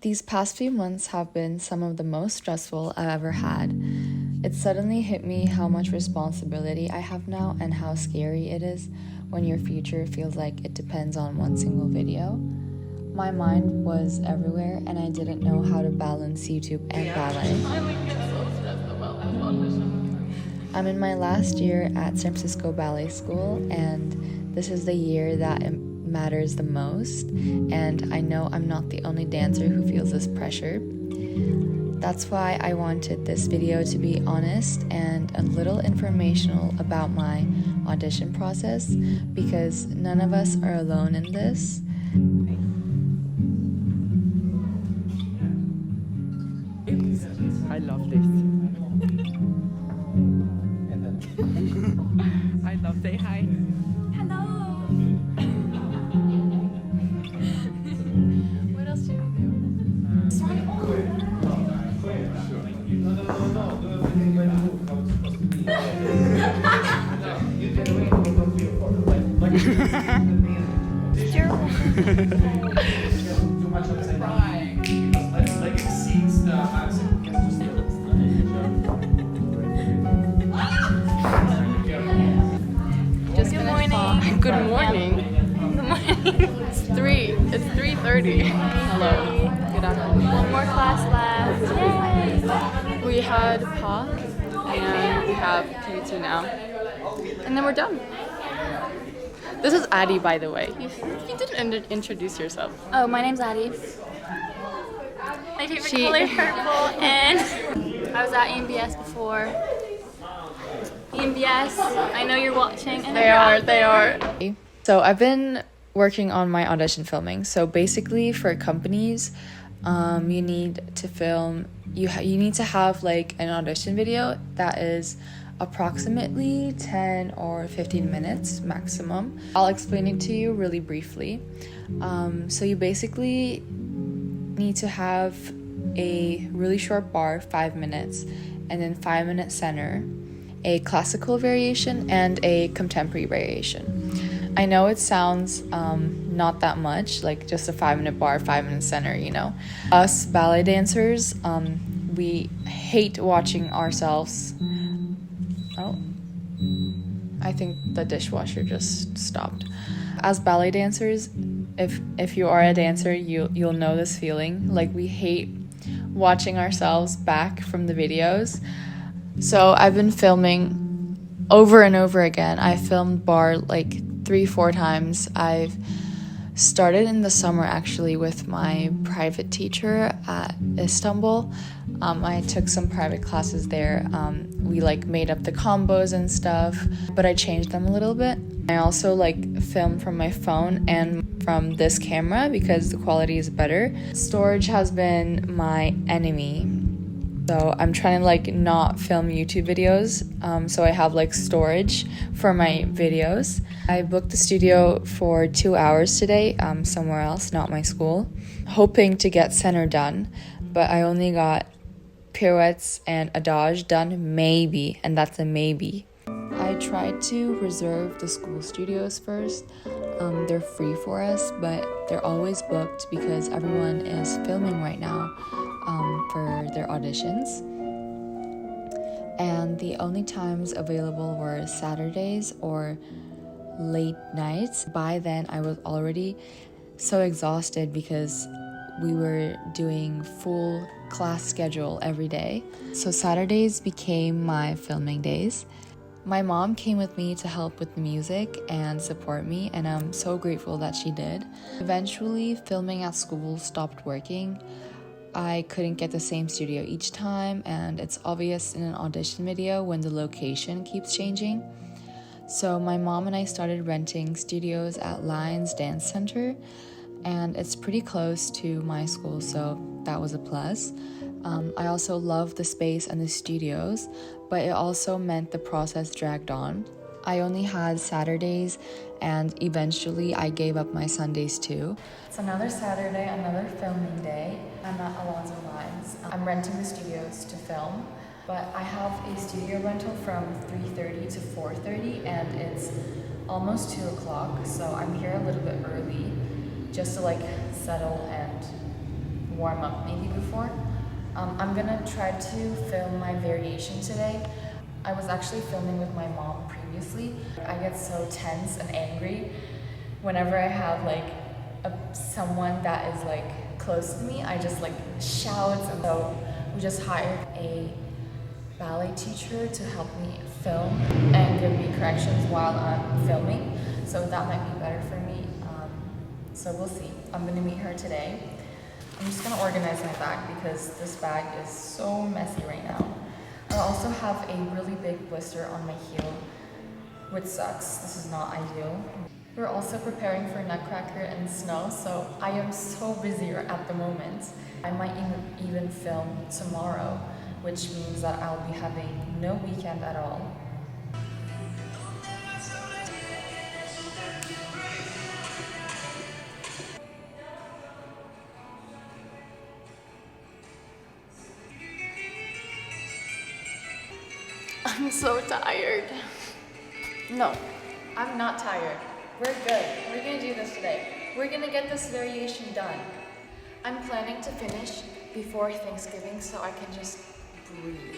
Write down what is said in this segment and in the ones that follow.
These past few months have been some of the most stressful I've ever had. It suddenly hit me how much responsibility I have now and how scary it is when your future feels like it depends on one single video. My mind was everywhere and I didn't know how to balance YouTube and ballet. I'm in my last year at San Francisco Ballet School, and this is the year that matters the most, and I know I'm not the only dancer who feels this pressure. That's why I wanted this video to be honest and a little informational about my audition process, because none of us are alone in this. I love this. I love, say hi. Hello. What else do you do? Good morning. It's 3:30. Hello. Good afternoon. One more class left. Yay! We had POC and we have PT now. And then we're done. This is Addie, by the way. You didn't introduce yourself. Oh, my name's Addie. My favorite color is purple, and I was at EMBS before. EMBS, I know you're watching. And They are. So I've been working on my audition filming. So basically for companies, you need to film, you need to have like an audition video that is approximately 10 or 15 minutes maximum. I'll explain it to you really briefly. So you basically need to have a really short bar, 5 minutes, and then 5-minute center, a classical variation, and a contemporary variation. I know it sounds not that much, like just a 5-minute bar, 5-minute center, you know. Us ballet dancers, we hate watching ourselves. Oh, I think the dishwasher just stopped. As ballet dancers, if you are a dancer, you'll know this feeling. Like, we hate watching ourselves back from the videos. So I've been filming over and over again. I filmed bar like 3-4 times. I've started in the summer actually with my private teacher at Istanbul. I took some private classes there. We like made up the combos and stuff, but I changed them a little bit. I also like film from my phone and from this camera because the quality is better. Storage has been my enemy. So I'm trying to like not film YouTube videos, so I have like storage for my videos. I booked the studio for 2 hours today, somewhere else, not my school, hoping to get center done, but I only got pirouettes and adage done, maybe, and that's a maybe. I tried to reserve the school studios first. They're free for us, but they're always booked because everyone is filming right now for their auditions. And the only times available were Saturdays or late nights. By then, I was already so exhausted because we were doing full class schedule every day. So Saturdays became my filming days. My mom came with me to help with the music and support me, and I'm so grateful that she did. Eventually, filming at school stopped working. I couldn't get the same studio each time, and it's obvious in an audition video when the location keeps changing. So my mom and I started renting studios at Lions Dance Center, and it's pretty close to my school, so that was a plus. I also loved the space and the studios, but it also meant the process dragged on. I only had Saturdays, and eventually I gave up my Sundays too. It's another Saturday, another filming day. I'm at Alonzo Lines. I'm renting the studios to film, but I have a studio rental from 3:30 to 4:30, and it's almost 2 o'clock, so I'm here a little bit early just to like settle and warm up maybe before. I'm gonna try to film my variation today. I was actually filming with my mom previously. I get so tense and angry whenever I have like someone that is like close to me. I just like shout, and so we just hired a ballet teacher to help me film and give me corrections while I'm filming. So that might be better for me. So we'll see. I'm gonna meet her today. I'm just gonna organize my bag because this bag is so messy right now. I also have a really big blister on my heel, which sucks. This is not ideal. We're also preparing for Nutcracker and snow, so I am so busy at the moment. I might even film tomorrow, which means that I'll be having no weekend at all. I'm so tired. No, I'm not tired. We're good. We're gonna do this today. We're gonna get this variation done. I'm planning to finish before Thanksgiving so I can just breathe.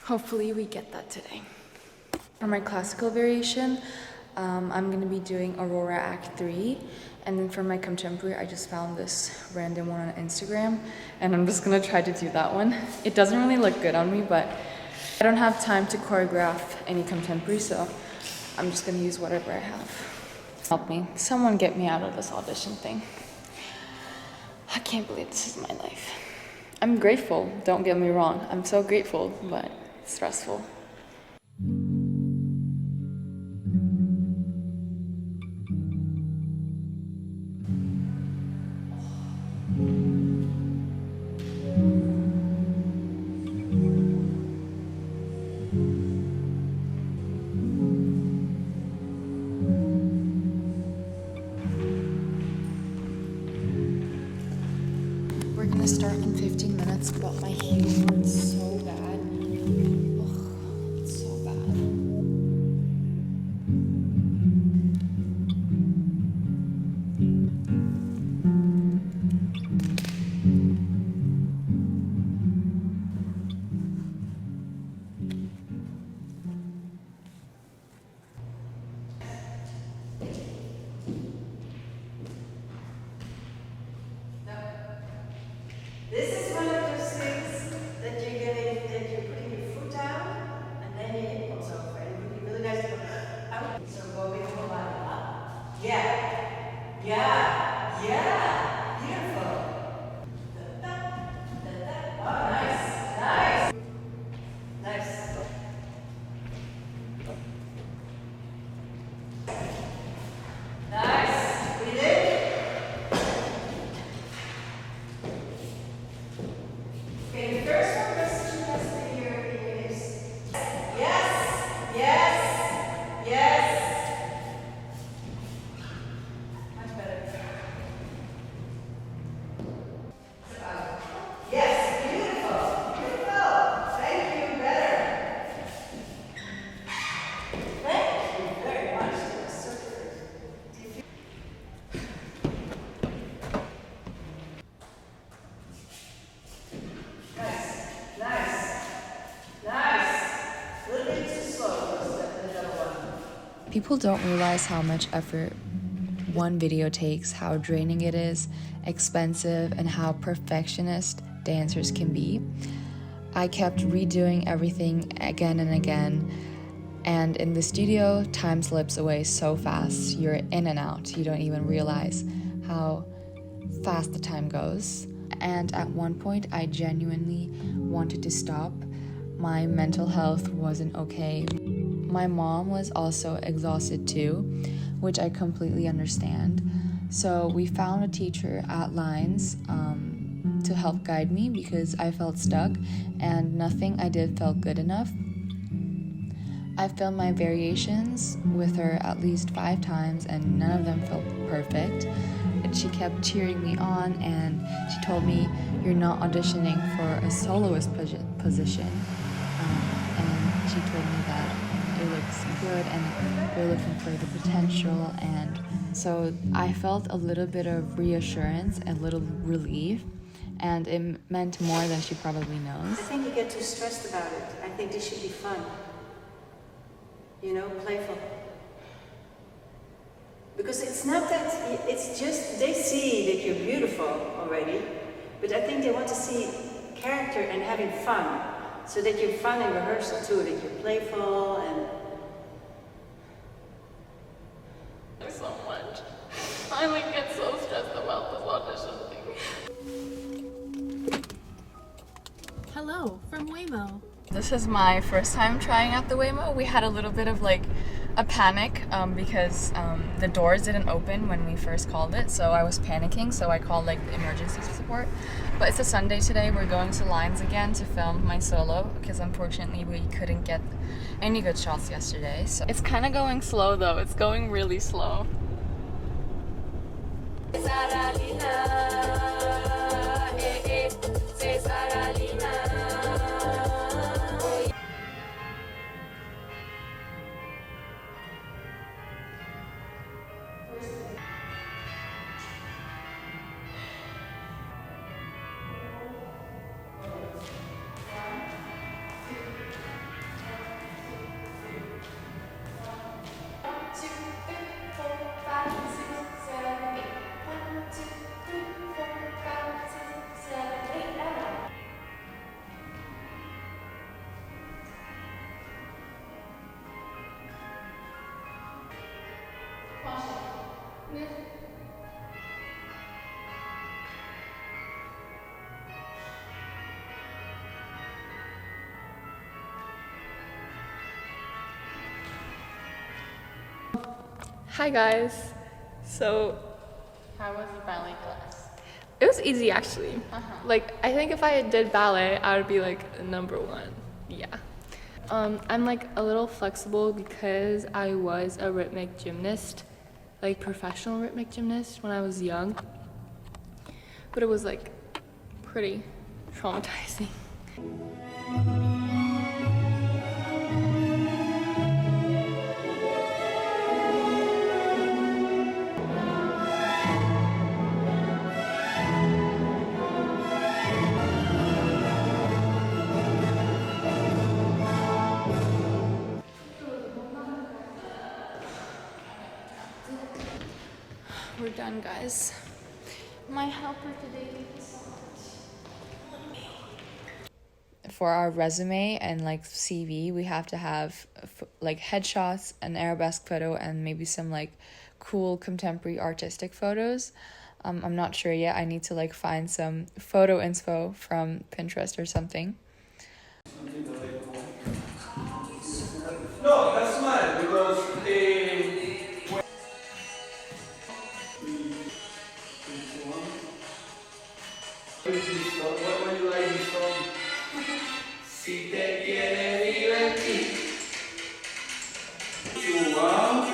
Hopefully we get that today. For my classical variation, I'm gonna be doing Aurora Act 3. And then for my contemporary, I just found this random one on Instagram, and I'm just gonna try to do that one. It doesn't really look good on me, but I don't have time to choreograph any contemporary, so I'm just gonna use whatever I have. Help me. Someone get me out of this audition thing. I can't believe this is my life. I'm grateful, don't get me wrong. I'm so grateful, but it's stressful. We're gonna start in 15 minutes, but my heel hurts so bad. Ugh, it's so bad. This is one of those things that you're putting your foot down, and then your hip comes over, and it would be really nice to go out. So go big whole body up. Yeah. Yeah. Yeah. Beautiful. Da-da, da-da. Oh, nice. Nice. Nice. Nice. Breathe in. Okay, the first one, let's do this in your hips. Yes, yes, yes. Much better. Yes, beautiful, beautiful. Thank you, better. Thank you very much. That was so good. Nice, nice, nice. A little bit too slow, the other one. People don't realize how much effort one video takes, how draining it is, expensive, and how perfectionist dancers can be. I kept redoing everything again and again, and in the studio, time slips away so fast. You're in and out. You don't even realize how fast the time goes. And at one point, I genuinely wanted to stop. My mental health wasn't okay. My mom was also exhausted too, which I completely understand. So we found a teacher at Lines to help guide me because I felt stuck and nothing I did felt good enough. I filmed my variations with her at least 5 times and none of them felt perfect. It and she kept cheering me on, and she told me, "You're not auditioning for a soloist position." And she told me that it looks good and they're looking for the potential, and so I felt a little bit of reassurance and a little relief, and it meant more than she probably knows. I think you get too stressed about it. I think this should be fun. You know, playful. Because it's not that, it's just, they see that you're beautiful already, but I think they want to see character and having fun. So that you're fun in rehearsal too, that you're playful and... So much. I like get so stressed about this audition thing. Hello, from Waymo. This is my first time trying out the Waymo. We had a little bit of like a panic because the doors didn't open when we first called it, so I was panicking, so I called like the emergency support. But it's a Sunday today. We're going to Lines again to film my solo because unfortunately we couldn't get any good shots yesterday. So it's kind of going slow though. It's going really slow. Hi guys. So How was the ballet class? it was easy actually. Like I think if I did ballet, I would be like number one. Yeah. I'm like a little flexible because I was a rhythmic gymnast, like professional rhythmic gymnast when I was young. But it was like pretty traumatizing. We're done, guys. My helper today. For our resume and like CV, we have to have like headshots, an arabesque photo, and maybe some like cool contemporary artistic photos. I'm not sure yet. I need to like find some photo inspo from Pinterest or something. No, that's mine because what you like this song? Si te quiere divertir. 2, 1.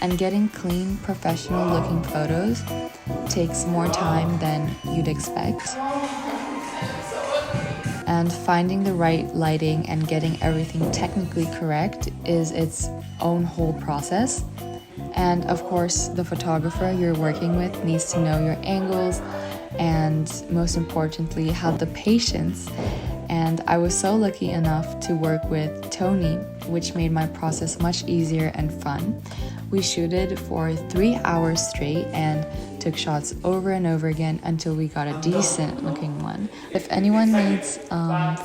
And getting clean, professional looking photos takes more time than you'd expect. And finding the right lighting and getting everything technically correct is its own whole process. And of course, the photographer you're working with needs to know your angles and most importantly, have the patience. And I was so lucky enough to work with Tony, which made my process much easier and fun. We shooted for 3 hours straight and took shots over and over again until we got a decent looking one. If anyone needs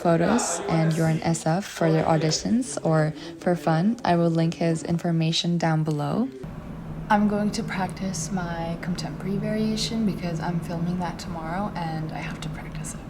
photos and you're an SF for their auditions or for fun, I will link his information down below. I'm going to practice my contemporary variation because I'm filming that tomorrow and I have to practice it.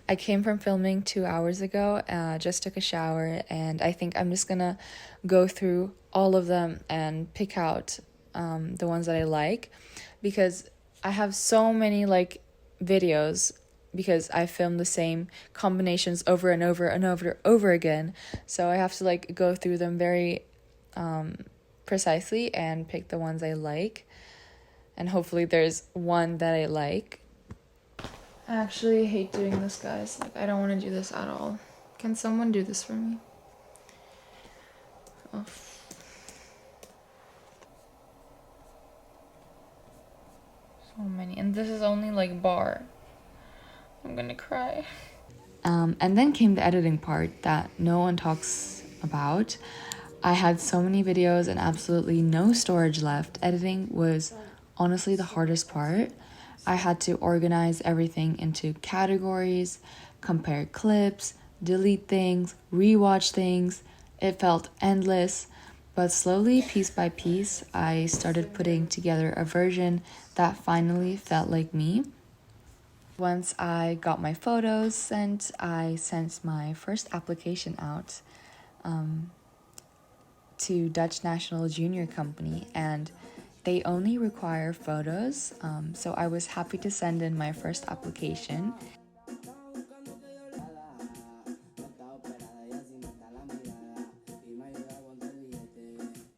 I came from filming 2 hours ago, just took a shower, and I think I'm just gonna go through all of them and pick out the ones that I like, because I have so many like videos because I filmed the same combinations over and over and over again, so I have to like go through them very precisely and pick the ones I like, and hopefully there's one that I like. I actually hate doing this, guys. Like, I don't want to do this at all. Can someone do this for me? Oh. So many. And this is only like bar. I'm gonna cry. And then came the editing part that no one talks about. I had so many videos and absolutely no storage left. Editing was honestly the hardest part. I had to organize everything into categories, compare clips, delete things, rewatch things. It felt endless, but slowly, piece by piece, I started putting together a version that finally felt like me. Once I got my photos sent, I sent my first application out to Dutch National Junior Company, and they only require photos, so I was happy to send in my first application.